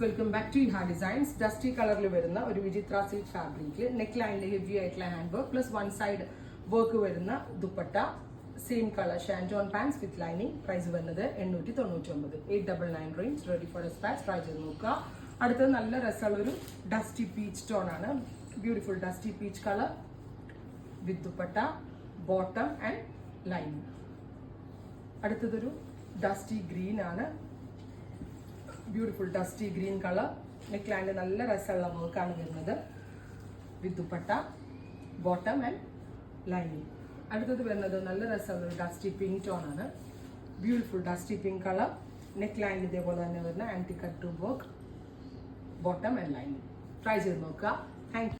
Welcome back to Eha designs. Dusty കളറിൽ വരുന്ന ഒരു വിചിത്ര സിൽക്ക് ഫാബ്രിക്, നെക്ക് ലൈനിൽ ഹെവി ആയിട്ടുള്ള hand work plus one side work വരുന്ന ദുപ്പട്ട, സെയിം കളർ ഷാൻജോൺ പാൻസ് വിത്ത് ലൈനിങ്. പ്രൈസ് വരുന്നത് 899, 899 range. Ready for despatch. Try ചെയ്ത് നോക്കുക. അടുത്തത് നല്ല രസമുള്ള ഒരു ഡസ്റ്റി പീച്ച് ടോൺ ആണ്. Beautiful dusty peach colour with dupatta, bottom and lining. അടുത്തതൊരു ഡസ്റ്റി ഗ്രീൻ ആണ്. Beautiful dusty green colour. Neck ലൈനിൽ നല്ല രസമുള്ള വർക്കാണ് വരുന്നത് with dupatta, bottom and lining. അടുത്തത് വരുന്നത് നല്ല രസമുള്ള ഒരു ഡസ്റ്റി പിങ്ക് ടോൺ ആണ്. Beautiful dusty pink colour. Neck ലൈനിൽ ഇതേപോലെ തന്നെ വരുന്ന ആന്റി കട്ട് ടു work, bottom and lining. Try ചെയ്ത് നോക്കുക. Thank U.